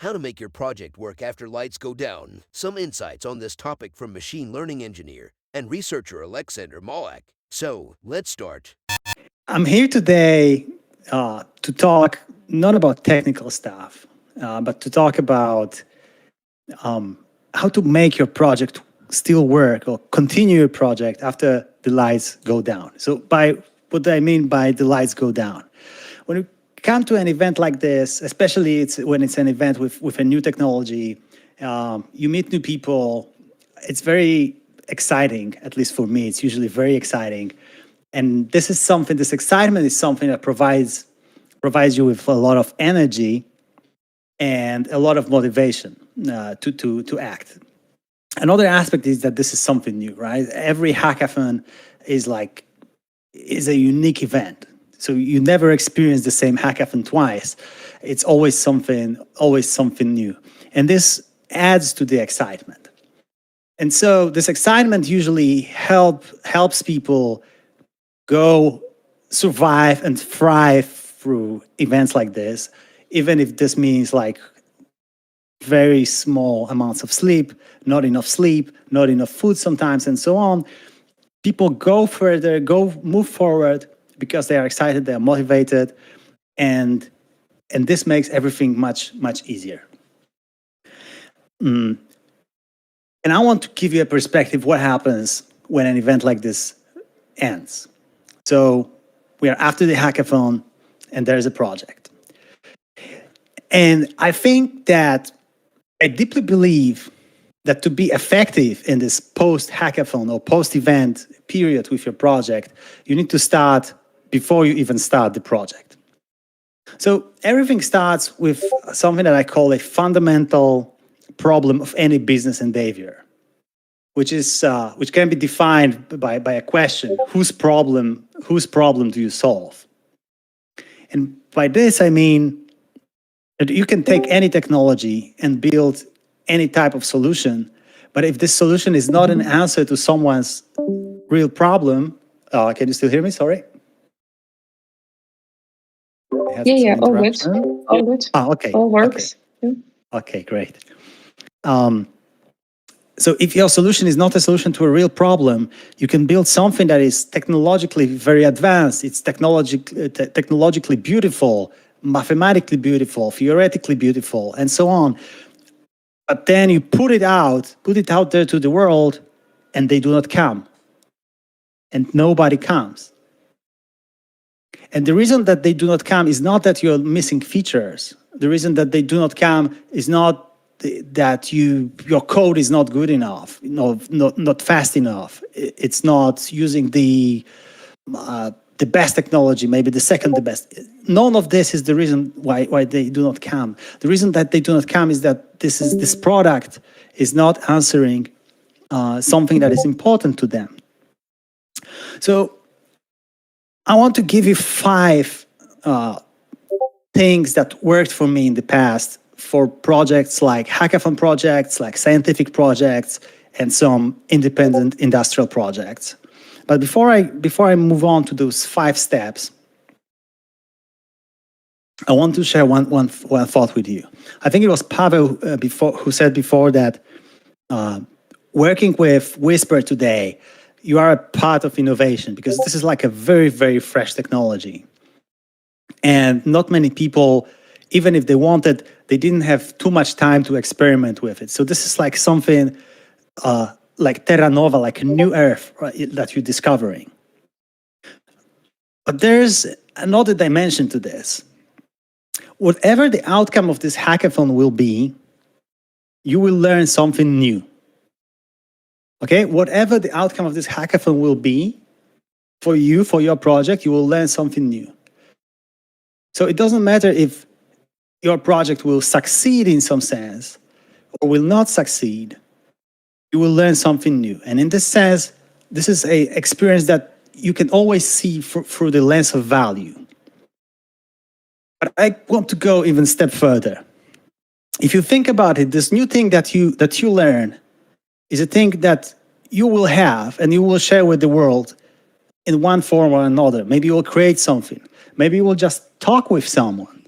how to make your project work after lights go down. Some insights on this topic from machine learning engineer and researcher Aleksander Molak. So, let's start. I'm here today to talk not about technical stuff, but to talk about how to make your project still work or continue your project after the lights go down. So by what I mean by the lights go down, when you come to an event like this, especially when it's an event with a new technology, you meet new people. It's very exciting, at least for me. It's usually very exciting. And this excitement is something that provides you with a lot of energy and a lot of motivation to act. Another aspect is that this is something new, right? Every hackathon is a unique event. So you never experience the same hackathon twice. It's always something new. And this adds to the excitement. And so this excitement usually helps people go survive and thrive through events like this, even if this means like very small amounts of sleep, not enough food sometimes, and so on. People go further, move forward because they are excited, they are motivated, and this makes everything much easier. And I want to give you a perspective what happens when an event like this ends. So we are after the hackathon, and there's a project. And I think that I deeply believe that to be effective in this post-hackathon or post-event period with your project, you need to start before you even start the project. So everything starts with something that I call a fundamental problem of any business endeavor, which can be defined by a question: whose problem do you solve? And by this I mean that you can take any technology and build any type of solution, but if this solution is not an answer to someone's real problem, can you still hear me? Sorry. Yeah, all good. All good. Okay. All works. Okay, great. So if your solution is not a solution to a real problem, you can build something that is technologically very advanced. It's technologically beautiful, mathematically beautiful, theoretically beautiful, and so on. But then you put it out there to the world, and they do not come. And nobody comes. And the reason that they do not come is not that you're missing features. The reason that they do not come is not that your code is not good enough, not fast enough. It's not using the best technology, maybe the second the best. None of this is the reason why they do not come. The reason that they do not come is that this product is not answering something that is important to them. So I want to give you 5 things that worked for me in the past for projects like hackathon projects, like scientific projects, and some independent industrial projects. But before I move on to those 5 steps, I want to share one thought with you. I think it was Pavel who said before that working with Whisper today, you are a part of innovation, because this is like a very, very fresh technology. And not many people, even if they wanted, they didn't have too much time to experiment with it. So this is like something like Terra Nova, like a new Earth, right, that you're discovering. But there's another dimension to this. Whatever the outcome of this hackathon will be, you will learn something new. Okay, whatever the outcome of this hackathon will be, for you, for your project, you will learn something new. So it doesn't matter if your project will succeed in some sense or will not succeed, you will learn something new. And in this sense, this is an experience that you can always see through the lens of value. But I want to go even a step further. If you think about it, this new thing that you learn is a thing that you will have and you will share with the world in one form or another. Maybe you will create something. Maybe you will just talk with someone.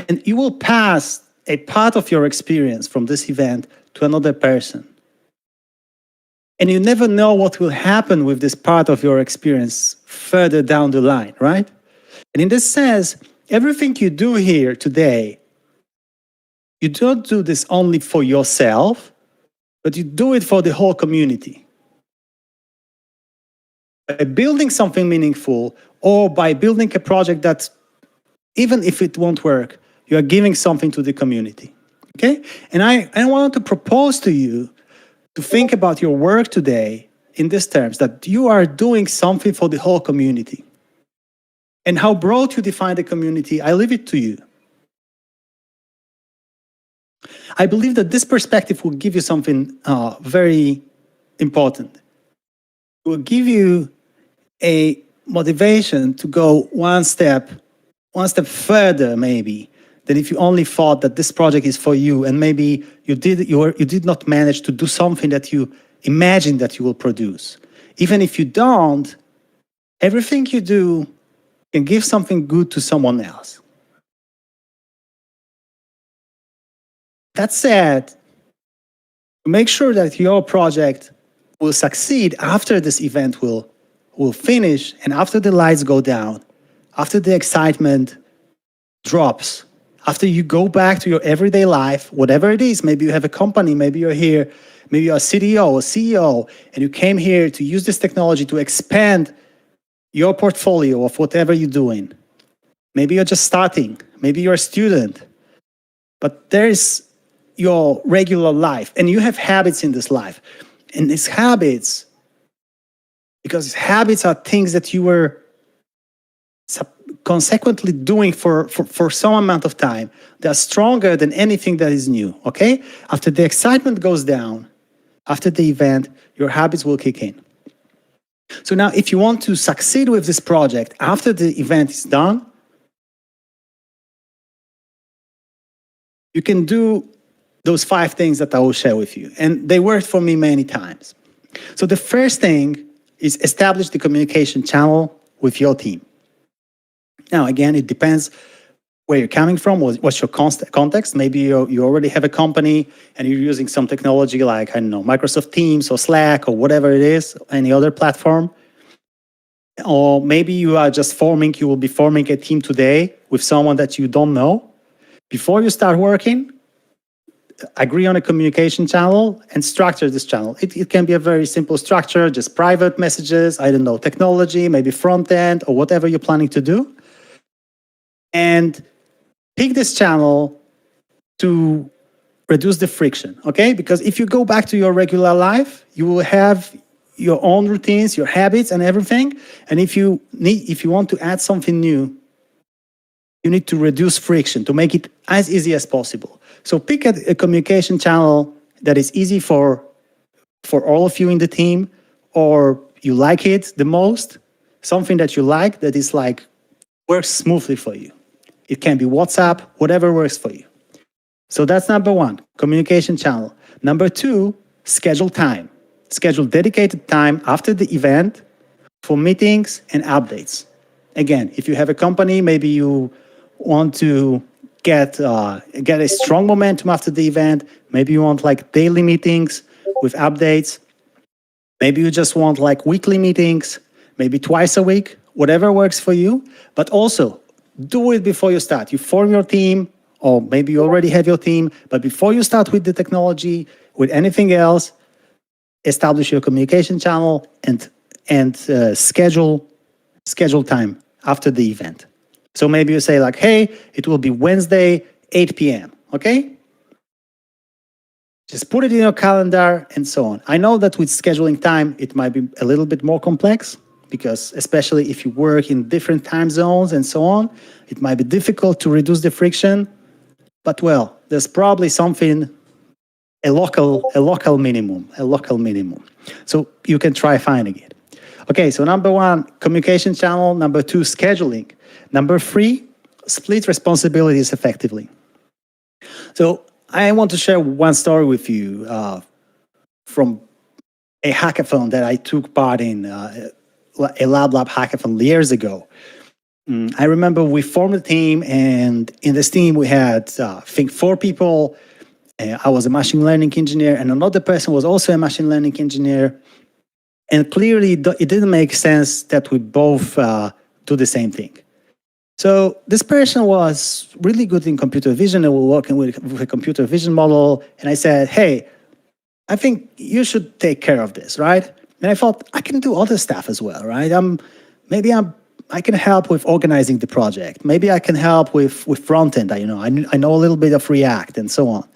And you will pass a part of your experience from this event to another person. And you never know what will happen with this part of your experience further down the line, right? And in this sense, everything you do here today, you don't do this only for yourself, but you do it for the whole community. By building something meaningful, or by building a project that, even if it won't work, you are giving something to the community. Okay? And I want to propose to you to think about your work today in these terms, that you are doing something for the whole community. And how broad you define the community, I leave it to you. I believe that this perspective will give you something very important. It will give you a motivation to go one step further, maybe, than if you only thought that this project is for you, and maybe you did not manage to do something that you imagined that you will produce. Even if you don't, everything you do can give something good to someone else. That said, to make sure that your project will succeed after this event will finish, and after the lights go down, after the excitement drops, after you go back to your everyday life, whatever it is, maybe you have a company, maybe you're here, maybe you're a CDO or CEO, and you came here to use this technology to expand your portfolio of whatever you're doing. Maybe you're just starting, maybe you're a student, but there's your regular life, and you have habits in this life. And these habits, because habits are things that you were consequently doing for some amount of time, they are stronger than anything that is new, okay? After the excitement goes down, after the event, your habits will kick in. So now, if you want to succeed with this project after the event is done, you can do those 5 things that I will share with you. And they worked for me many times. So the first thing is establish the communication channel with your team. Now, again, it depends where you're coming from, what's your context. Maybe you already have a company and you're using some technology like, I don't know, Microsoft Teams or Slack or whatever it is, any other platform. Or maybe you will be forming a team today with someone that you don't know. Before you start working, agree on a communication channel and structure this channel. It can be a very simple structure, just private messages, I don't know, technology, maybe front end or whatever you're planning to do. And pick this channel to reduce the friction, okay? Because if you go back to your regular life, you will have your own routines, your habits and everything. And if you want to add something new, you need to reduce friction to make it as easy as possible. So pick a communication channel that is easy for all of you in the team, or you like it the most, something that you like that is like works smoothly for you. It can be WhatsApp, whatever works for you. So that's number 1, communication channel. Number 2, schedule time. Schedule dedicated time after the event for meetings and updates. Again, if you have a company, maybe you want to get a strong momentum after the event. Maybe you want like daily meetings with updates. Maybe you just want like weekly meetings, maybe twice a week, whatever works for you. But also, do it before you start. You form your team, or maybe you already have your team, but before you start with the technology, with anything else, establish your communication channel and schedule time after the event. So maybe you say like, hey, it will be Wednesday, 8 p.m., okay? Just put it in your calendar and so on. I know that with scheduling time, it might be a little bit more complex, because especially if you work in different time zones and so on, it might be difficult to reduce the friction. But well, there's probably something, a local minimum. So you can try finding it. Okay, so number 1, communication channel. Number 2, scheduling. Number 3, split responsibilities effectively. So I want to share one story with you from a hackathon that I took part in, a Lab Hackathon years ago. I remember we formed a team, and in this team we had, I think, 4 people. I was a machine learning engineer, and another person was also a machine learning engineer. And clearly, it didn't make sense that we both do the same thing. So this person was really good in computer vision, and we were working with a computer vision model. And I said, hey, I think you should take care of this, right? And I thought, I can do other stuff as well, right? I can help with organizing the project. Maybe I can help with front end. I know a little bit of React and so on.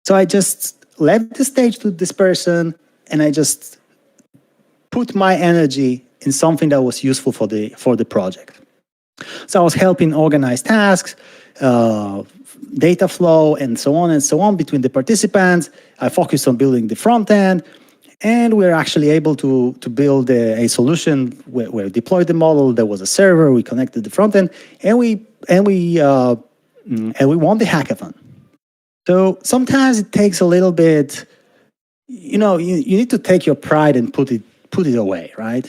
So I just left the stage to this person, and I just put my energy in something that was useful for the project. So I was helping organize tasks, data flow, and so on between the participants. I focused on building the front end, and we were actually able to build a solution where we deployed the model. There was a server. We connected the front end, and we won the hackathon. So sometimes it takes a little bit. You need to take your pride and put it away, right?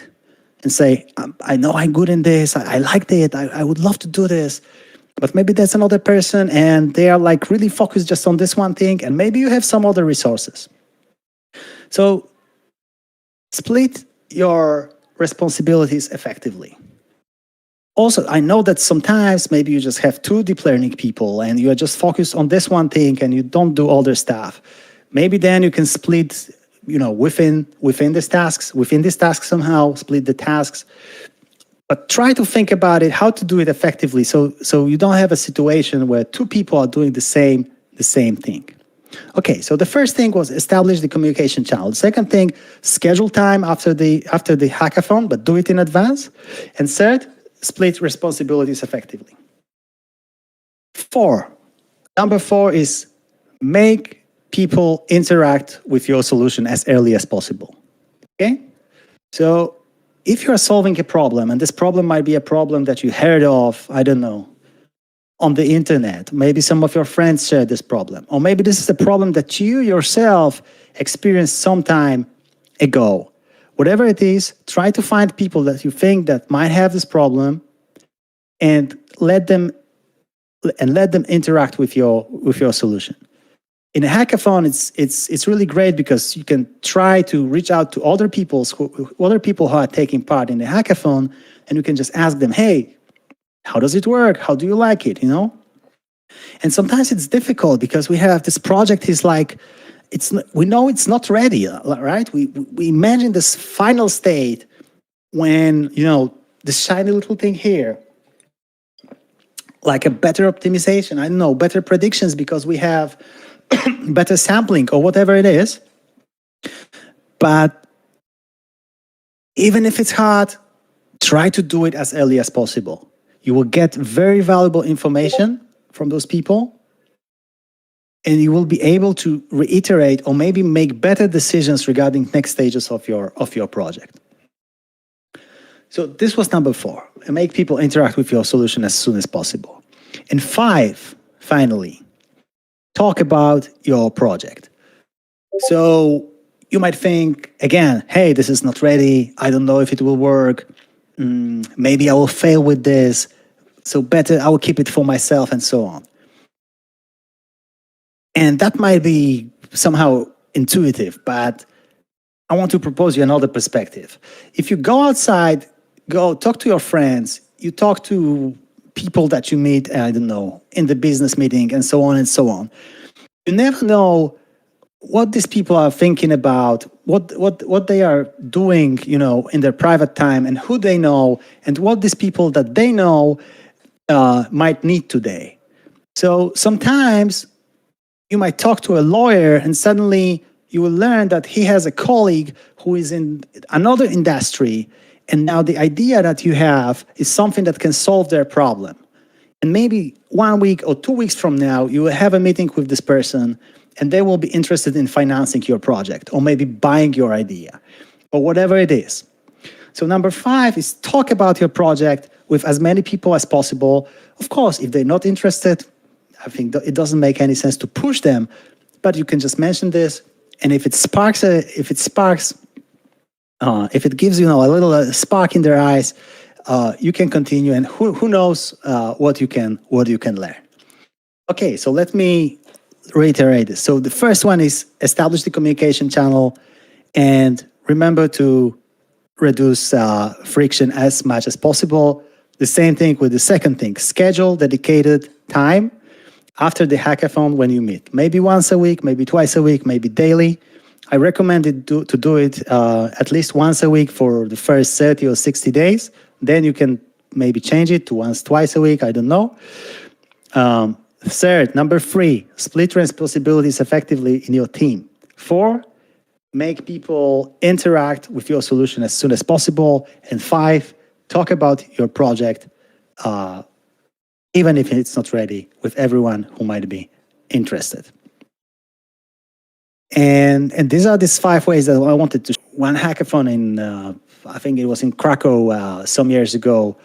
And say, I know I'm good in this. I liked it. I would love to do this. But maybe there's another person, and they are like really focused just on this one thing, and maybe you have some other resources. So split your responsibilities effectively. Also, I know that sometimes maybe you just have 2 deep learning people and you are just focused on this one thing and you don't do other stuff. Maybe then you can split, within this task somehow, split the tasks. But try to think about it, how to do it effectively, so you don't have a situation where 2 people are doing the same thing. Okay, so the first thing was establish the communication channel. The second thing, schedule time after the hackathon, but do it in advance. And third, split responsibilities effectively. Number 4 is make people interact with your solution as early as possible. Okay? So if you're solving a problem, and this problem might be a problem that you heard of, I don't know, on the internet, maybe some of your friends shared this problem, or maybe this is a problem that you yourself experienced some time ago. Whatever it is, try to find people that you think that might have this problem and let them interact with your solution. In a hackathon, it's really great because you can try to reach out to other people who are taking part in the hackathon, and you can just ask them, hey, how does it work? How do you like it? And sometimes it's difficult because we have this project is like, we know it's not ready, right? We imagine this final state when, this shiny little thing here, like a better optimization, I don't know, better predictions because we have better sampling or whatever it is. But even if it's hard, try to do it as early as possible. You will get very valuable information from those people, and you will be able to reiterate or maybe make better decisions regarding next stages of your project. So this was number 4, and make people interact with your solution as soon as possible. And 5, finally, talk about your project. So you might think, again, hey, this is not ready. I don't know if it will work. Maybe I will fail with this. So better, I will keep it for myself and so on. And that might be somehow intuitive, but I want to propose you another perspective. If you go outside, go talk to your friends, you talk to people that you meet, I don't know, in the business meeting and so on and so on. You never know what these people are thinking about, what they are doing, in their private time, and who they know, and what these people that they know might need today. So sometimes you might talk to a lawyer and suddenly you will learn that he has a colleague who is in another industry, and now the idea that you have is something that can solve their problem. And maybe 1 week or 2 weeks from now, you will have a meeting with this person and they will be interested in financing your project or maybe buying your idea or whatever it is. So number 5 is talk about your project with as many people as possible. Of course, if they're not interested, I think it doesn't make any sense to push them, but you can just mention this. And if it gives a little spark in their eyes, you can continue, and who knows what you can learn. Okay, so let me reiterate this. So the first one is establish the communication channel, and remember to reduce friction as much as possible. The same thing with the second thing, schedule dedicated time after the hackathon when you meet. Maybe once a week, maybe twice a week, maybe daily. I recommend to do it at least once a week for the first 30 or 60 days. Then you can maybe change it to twice a week, I don't know. Third, number 3, split responsibilities effectively in your team. 4, make people interact with your solution as soon as possible. And 5, talk about your project, even if it's not ready, with everyone who might be interested. And these are these 5 ways that I wanted to. One hackathon in, I think it was in Krakow some years ago.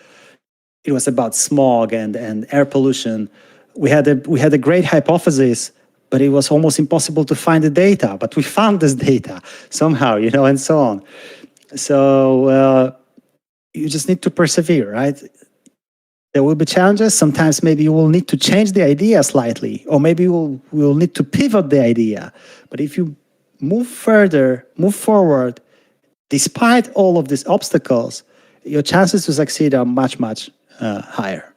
It was about smog and air pollution. We had a great hypothesis, but it was almost impossible to find the data. But we found this data somehow, and so on. So you just need to persevere, right? There will be challenges. Sometimes maybe you will need to change the idea slightly, or maybe we'll need to pivot the idea. But if you move forward, despite all of these obstacles, your chances to succeed are much, much higher.